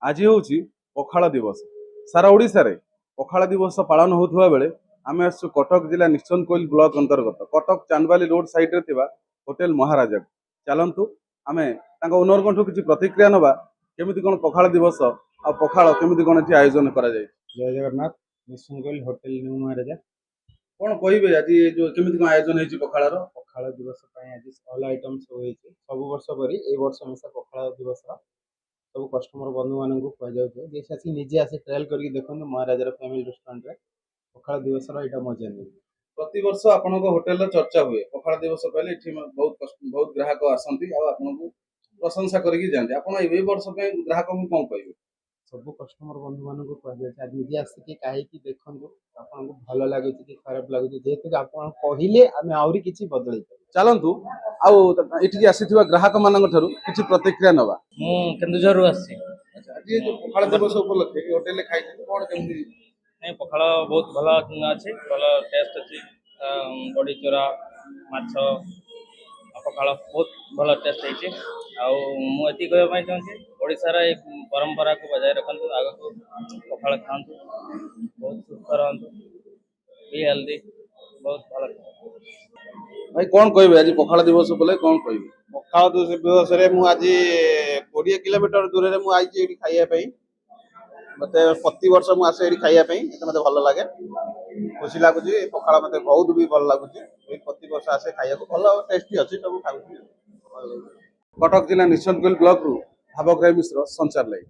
आज हूँ पखाड़ दिवस। सारा ओडिशा रे पखाड़ दिवस पालन होता बेले आम आसु कटक जिला निश्चन कोइल ब्लॉक अंतर्गत कटक चांदबाली रोड साइड रे होटेल महाराजा। चलतु आम ओनर किसी प्रतिक्रिया नवा केमी कौन पखाड़ दिवस आ पखाड़ केमी कौन ये आयोजन कर। जय जगन्नाथ। निश्चन कोइल होटेल न्यू महाराजा। कौन कहे आज जो केमी कौन आयोजन हो पखाड़ पखाड़ दिवस आज ऑल आइटम सब सब वर्ष परी ए वर्ष मिशा पखाड़ दिवस सब कस्टमर बंधु मान कहुचे निजे आसी ट्रायल करके देखो महाराजार फैमिली रेस्टोरेंट रे पखाड़ दिवस यहाँ मजा नहीं। प्रति वर्ष आपण होटेल चर्चा हुए पखाड़ दिवस पहले बहुत ग्राहक आसती आपन को प्रशंसा करके जाते। आप वर्ष ग्राहक को कौन कहे सब कस्टमर बंधु मान कहुचे निजे आसिक कहीं देखो आपको भल लगुच कि खराब लगुच जेहेतु आप कहले आम आहरी किसी बदल। चलतु आउठी आसीथिबा ग्राहक मानक ठारू किछि प्रतिक्रिया नवा। मु केन्दुझर आसी। अच्छा आज जो पखाड़ दिवस उपलक्षे होटेल खाइते कोन केमि नहीं पखाड़ बहुत भल अच्छे भल टेस्ट अच्छी बड़ी चोरा माछ पखाड़ बहुत भल टेस्ट होती मुझे कहवाई चाहूँगी ओडार ये परंपरा को बजाय रखु आग को पखाड़ खातु बहुत सुस्थ रहतु बी हेल्दी बहुत भल। भाई कौन कहबे आज पखाड़ दिवस उपलक्षे कौन कहबे? पखाड़ दिवस आज 20 किलोमीटर दूर में आई खाइबा मत प्रति वर्ष मुझे ये खाइबा मत भल लगे खुशी लगुच पखाड़ मत बहुत भी भल लगुच प्रति वर्ष आसे खाया भल टेस्टी अच्छी सब खाऊ। कटक जिला निश्चन कोइल ब्लॉक रु भावग्राही मिश्र संचार लाइव।